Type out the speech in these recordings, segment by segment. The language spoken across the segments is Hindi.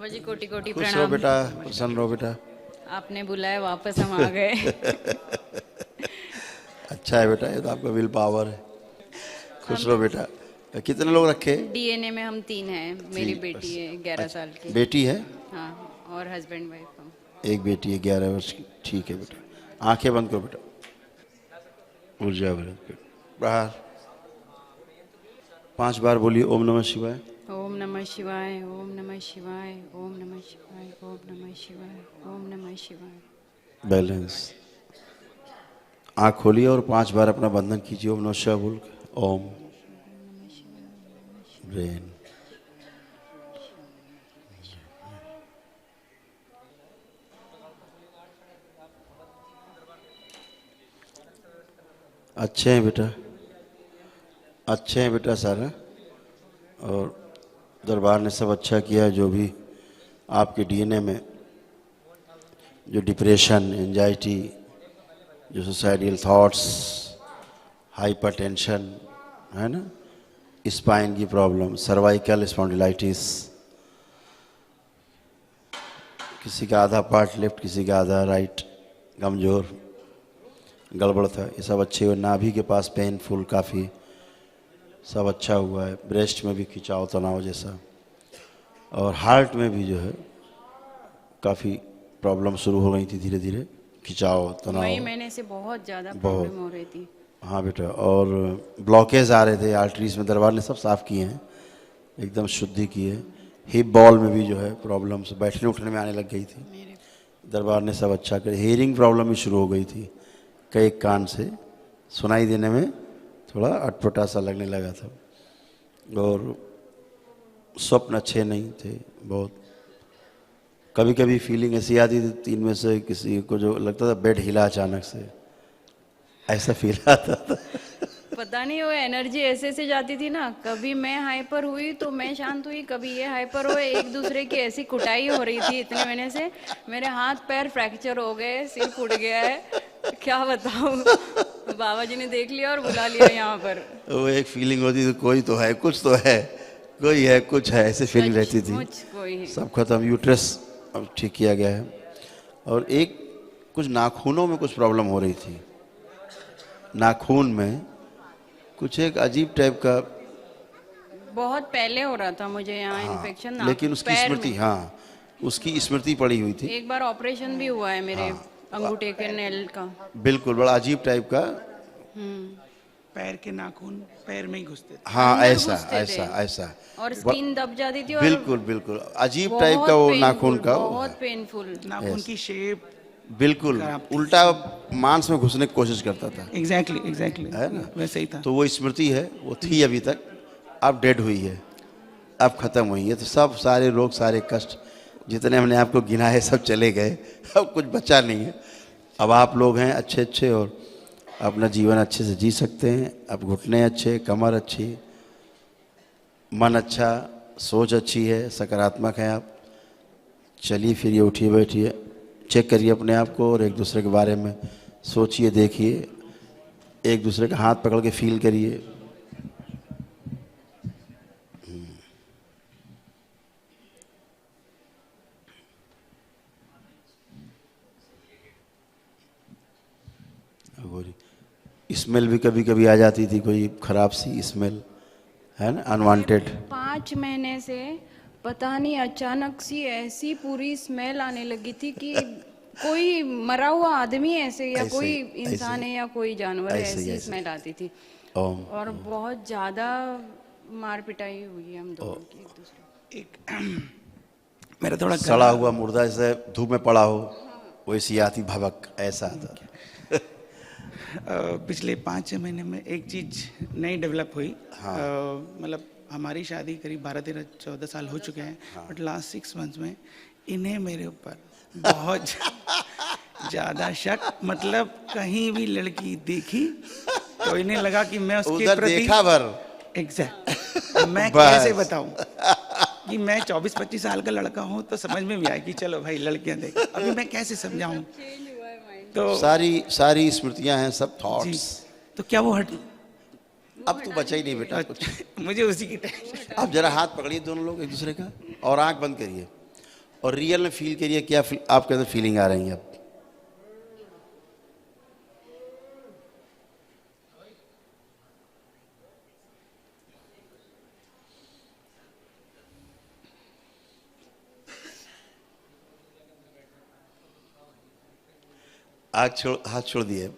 बाबा जी कोटि कोटि खुश रहो प्रणाम। बेटा, प्रसन्न रहो बेटा। आपने बुलाया, वापस हम आ गए। अच्छा है बेटा, ये तो आपका विल पावर है। खुश रहो बेटा। कितने लोग रखे? डीएनए में हम 3 हैं। मेरी 3 बेटी बस। है 11 अच्छा, साल की। बेटी है? हाँ, और हस्बैंड वाइफ हम। एक बेटी है 11 वर्ष की। ठीक है बेटा, आंखें बंद करो बेटा। ऊर्जा बाहर 5 बार बोलिए ओम नमः शिवाय। ओम नमः शिवाय, ओम नमः शिवाय, ओम नमः शिवाय, ओम नमः शिवाय, ओम नमः शिवाय। बैलेंस। आंख खोलिए और 5 बार अपना बंधन कीजिए ओम नमः शिवाय बोल के। ओम। ब्रेन। अच्छे हैं बेटा, अच्छे हैं बेटा सारा। और दरबार ने सब अच्छा किया। जो भी आपके डीएनए में जो डिप्रेशन, एंजाइटी, जो सुसाइडियल थॉट्स, हाइपरटेंशन है ना, स्पाइन की प्रॉब्लम, सर्वाइकल स्पॉन्डिलाइटिस, किसी का आधा पार्ट लेफ्ट, किसी का आधा राइट कमज़ोर, गड़बड़ था, ये सब अच्छे हुए। नाभि के पास पेनफुल काफ़ी, सब अच्छा हुआ है। ब्रेस्ट में भी खिंचाव तनाव जैसा, और हार्ट में भी जो है काफ़ी प्रॉब्लम शुरू हो गई थी धीरे धीरे, खिंचाव तनाव मई महीने से बहुत ज़्यादा बहुत। प्रॉब्लम हो रही थी। हाँ बेटा, और ब्लॉकेज आ रहे थे आर्टरीज में। दरबार ने सब साफ़ किए हैं, एकदम शुद्धि की है। हिप बॉल में भी जो है प्रॉब्लम्स बैठने उठने में आने लग गई थी, दरबार ने सब अच्छा कर। हेयरिंग प्रॉब्लम भी शुरू हो गई थी, कई कान से सुनाई देने में थोड़ा अटपटा सा लगने लगा था, और स्वप्न अच्छे नहीं थे बहुत। कभी कभी फीलिंग ऐसी आती थी, 3 में से किसी को जो लगता था बेड हिला अचानक से, ऐसा फील आता था। पता नहीं वो एनर्जी ऐसे से जाती थी ना, कभी मैं हाइपर हुई तो मैं शांत हुई, कभी ये हाइपर हुए, एक दूसरे की ऐसी कुटाई हो रही थी इतने महीने से। मेरे हाथ पैर फ्रैक्चर हो गए, सिर फूट गया है, क्या बताऊं। बाबा जी ने देख लिया और बुला लिया यहाँ पर। वो एक फीलिंग होती थी, कोई तो है, कुछ तो है, कोई है, कुछ है, ऐसे फीलिंग रहती थी। सचमुच कोई है। सब खत्म, यूट्रस अब ठीक किया गया है। और एक कुछ नाखूनों में कुछ प्रॉब्लम हो रही थी, नाखून में कुछ एक अजीब टाइप का, बहुत पहले हो रहा था मुझे यहाँ हाँ, इन्फेक्शन लेकिन उसकी पैर स्मृति, में। हाँ उसकी स्मृति पड़ी हुई थी। एक बार ऑपरेशन भी हुआ है मेरे अंगूठे के नेल का। बिल्कुल, बड़ा अजीब टाइप का। पैर के नाखून पैर में ही घुसते थे। हाँ, अंदर ऐसा घुसते ऐसा थे ऐसा और स्किन दब जाती थी, और बिल्कुल बिल्कुल अजीब टाइप बहुत का वो पेनफुल, नाखून का बहुत पेनफुल। नाखून की शेप बिल्कुल खराब थी। उल्टा मांस में घुसने की कोशिश करता था, एग्जैक्टली है ना? वैसे ही था। तो वो स्मृति है, वो थी अभी तक, अब डेड हुई है, अब खत्म हुई है। तो सब सारे रोग, सारे कष्ट जितने हमने आपको गिनाए सब चले गए, अब कुछ बचा नहीं है। अब आप लोग हैं अच्छे अच्छे, और अपना जीवन अच्छे से जी सकते हैं। अब घुटने अच्छे, कमर अच्छी, मन अच्छा, सोच अच्छी है, सकारात्मक है आप। चलिए फिर ये उठिए बैठिए, चेक करिए अपने आप को, और एक दूसरे के बारे में सोचिए, देखिए, एक दूसरे का हाथ पकड़ के फील करिए। स्मेल भी कभी कभी आ जाती थी, कोई खराब सी स्मेल, है ना, अनवांटेड। 5 महीने से पता नहीं अचानक सी ऐसी पूरी स्मेल आने लगी थी कि कोई मरा हुआ आदमी ऐसे, या ऐसे कोई ही, इंसान ऐसे है या कोई जानवर है, ऐसे ही, ऐसी ऐसे। स्मेल आती थी। ओम। और बहुत ज्यादा मार पिटाई हुई है हम दोनों की एक दूसरे। एक मेरा थोड़ा सड़ा हुआ मुर्दा जैसे धूप में पड़ा हो, वैसी आती भवक, ऐसा आता। पिछले 5-6 महीने में एक चीज नई डेवलप हुई। हाँ। मतलब हमारी शादी करीब 12-13-14 साल हो चुके हैं, बट लास्ट 6 मंथ्स में इन्हें मेरे ऊपर बहुत ज्यादा शक, मतलब कहीं भी लड़की देखी तो इन्हें लगा कि मैं उसके उधर प्रति देखा भर। एग्जैक्ट मैं बस। कैसे बताऊं कि मैं 24-25 साल का लड़का हूं, तो समझ में भी आया कि चलो भाई लड़कियां देख। अभी मैं कैसे समझाऊं, तो सारी सारी स्मृतियां हैं, सब जी, थॉट्स। तो क्या वो हट, अब तो बचा ही नहीं बेटा कुछ। मुझे उसी की टेंशन। अब जरा हाथ पकड़िए दोनों लोग एक दूसरे का, और आंख बंद करिए, और रियल में फील करिए क्या आपके अंदर फीलिंग आ रही है अब। हाथ छोड़ दिए,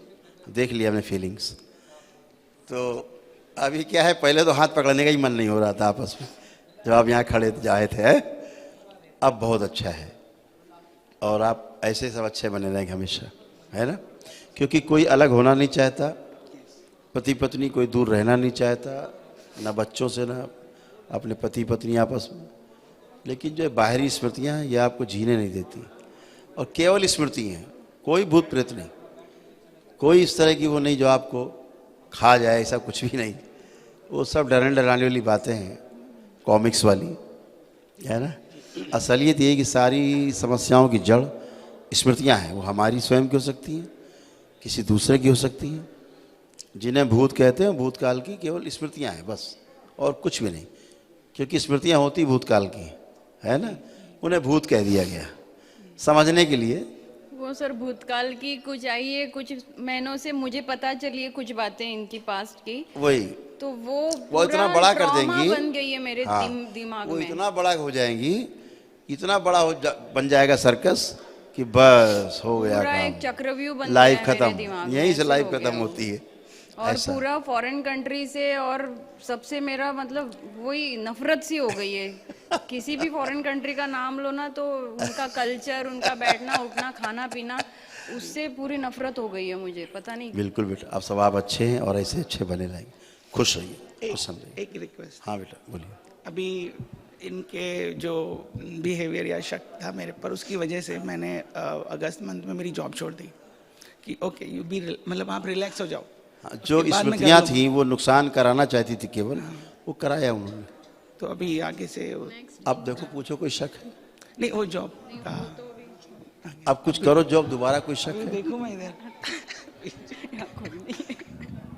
देख लिया हमने फीलिंग्स। तो अभी क्या है, पहले तो हाथ पकड़ने का ही मन नहीं हो रहा था आपस में जब आप यहाँ खड़े जाए थे, अब बहुत अच्छा है। और आप ऐसे सब अच्छे बने रहेंगे हमेशा, है ना, क्योंकि कोई अलग होना नहीं चाहता, पति पत्नी कोई दूर रहना नहीं चाहता, ना बच्चों से ना अपने पति पत्नी आपस में। लेकिन जो बाहरी स्मृतियाँ हैं ये आपको जीने नहीं देती, और केवल स्मृति हैं, कोई भूत प्रेत नहीं, कोई इस तरह की वो नहीं जो आपको खा जाए, ऐसा कुछ भी नहीं। वो सब डराने डराने वाली बातें हैं, कॉमिक्स वाली, है ना। असलियत ये है कि सारी समस्याओं की जड़ स्मृतियां हैं। वो हमारी स्वयं की हो सकती हैं, किसी दूसरे की हो सकती हैं। जिन्हें भूत कहते हैं भूतकाल की केवल स्मृतियां हैं बस, और कुछ भी नहीं, क्योंकि स्मृतियां होती भूतकाल की, है ना। उन्हें भूत कह दिया गया समझने के लिए। वो सर भूतकाल की कुछ आई है, कुछ महीनों से मुझे पता चली है कुछ बातें इनकी पास्ट की, वही तो वो इतना बड़ा कर ट्रॉमा देंगी, बन गई है मेरे हाँ, दिमाग वो में। इतना बड़ा हो जाएंगी, इतना बड़ा बन जाएगा सर्कस कि बस हो गया पूरा एक काम, चक्रव्यूह बन लाइफ गया है मेरे खत्म, दिमाग में, यहीं से ऐसे लाइफ हो खत्म गया होती है। और ऐसा पूरा फॉरेन कंट्री से, और सबसे मेरा मतलब वही नफरत सी हो गई है। किसी भी फॉरेन कंट्री का नाम लो ना, तो उनका कल्चर, उनका बैठना उठना खाना पीना, उससे पूरी नफरत हो गई है मुझे, पता नहीं। बिल्कुल बेटा, आप सब आप अच्छे हैं और ऐसे अच्छे बने रहेंगे, खुश रहिए, खुश रहिए। एक रिक्वेस्ट, हाँ बेटा बोलिए। अभी इनके जो बिहेवियर या शक था मेरे पर, उसकी वजह से मैंने अगस्त मंथ में मेरी जॉब छोड़ दी कि ओके यू बी, मतलब आप रिलैक्स हो जाओ। हाँ, जो उसके बाद मैं स्मृतियाँ कर थी वो नुकसान कराना चाहती थी केवल, वो कराया उन्होंने। तो अभी आगे से अब देखो, पूछो कोई शक है? नहीं, वो जॉब का अब कुछ करो जॉब, दोबारा कोई शक है? देखूं मैं इधर।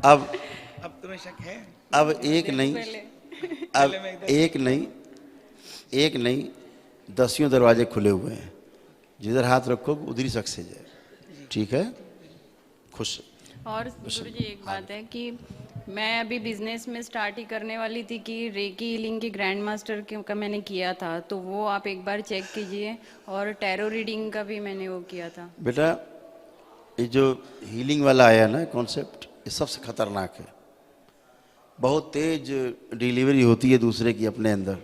अब तुम्हें शक है? अब एक नहीं, अब एक नहीं 10 दरवाजे खुले हुए हैं, जिधर हाथ रखो उधर ही सक्सेस है। ठीक है, खुश। और गुरुजी एक बात है कि मैं अभी बिजनेस में स्टार्ट ही करने वाली थी कि रेकी हीलिंग की ग्रैंड मास्टर का मैंने किया था, तो वो आप एक बार चेक कीजिए, और टैरो रीडिंग का भी मैंने वो किया था। बेटा ये जो हीलिंग वाला आया ना कॉन्सेप्ट, ये सबसे खतरनाक है। बहुत तेज डिलीवरी होती है दूसरे की अपने अंदर,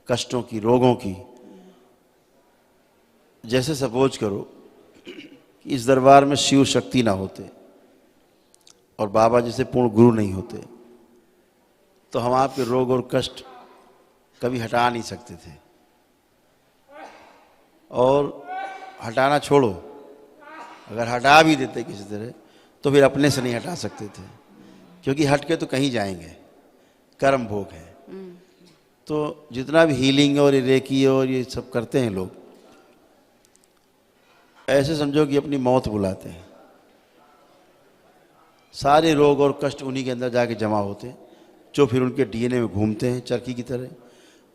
कष्टों की, रोगों की। जैसे सपोज करो कि इस दरबार में शिव शक्ति ना होते और बाबा जैसे पूर्ण गुरु नहीं होते, तो हम आपके रोग और कष्ट कभी हटा नहीं सकते थे। और हटाना छोड़ो, अगर हटा भी देते किसी तरह तो फिर अपने से नहीं हटा सकते थे, क्योंकि हट के तो कहीं जाएंगे, कर्म भोग है। तो जितना भी हीलिंग और ये रेकी और ये सब करते हैं लोग, ऐसे समझो कि अपनी मौत बुलाते हैं। सारे रोग और कष्ट उन्हीं के अंदर जाके जमा होते हैं, जो फिर उनके डीएनए में घूमते हैं चरखी की तरह,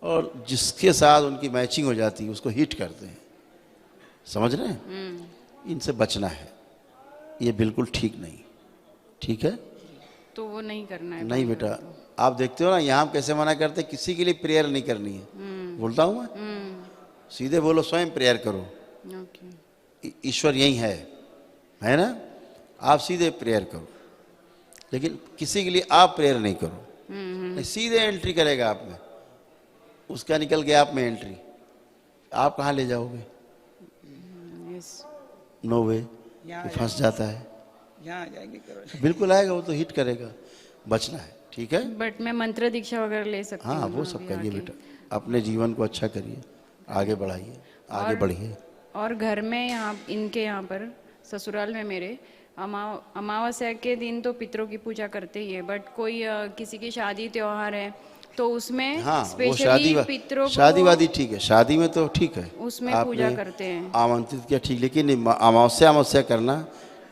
और जिसके साथ उनकी मैचिंग हो जाती है उसको हिट करते हैं। समझ रहे हैं? इनसे बचना है, ये बिल्कुल ठीक नहीं। ठीक है, तो वो नहीं करना है। नहीं बेटा, आप देखते हो ना यहाँ हम कैसे मना करते हैं, किसी के लिए प्रेयर नहीं करनी है। बोलता हूँ मैं, सीधे बोलो स्वयं प्रेयर करो, ईश्वर यही है ना। आप सीधे प्रेयर करो, लेकिन किसी के लिए आप प्रेयर नहीं करो। नहीं, सीधे एंट्री करेगा आप में, उसका निकल गया आप में एंट्री, आप कहाँ ले जाओगे? नो वे, फंस जाता है। यहाँ आ जाएंगे, करो। बिल्कुल आएगा, वो तो हिट करेगा, बचना है। ठीक है, बट मैं मंत्र दीक्षा वगैरह ले सकती हूँ? हाँ वो सब करिए बेटा, अपने जीवन को अच्छा करिए, आगे बढ़ाइए, आगे बढ़िए। और घर में यहाँ इनके यहाँ पर ससुराल में मेरे अमावस्या के दिन तो पितरों की पूजा करते ही है, बट कोई किसी की शादी त्योहार है तो उसमें हाँ, वो स्पेशली पितरों को, शादी वादी ठीक है, शादी में तो ठीक है, उसमें पूजा करते हैं, आमंत्रित किया ठीक, लेकिन अमावस्या करना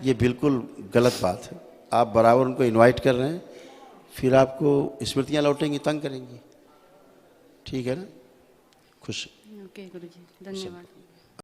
ये बिल्कुल गलत बात है। आप बराबर उनको इनवाइट कर रहे हैं, फिर आपको स्मृतियाँ लौटेंगी, तंग करेंगी। ठीक है ना, खुश खुश ओके गुरुजी, धन्यवाद।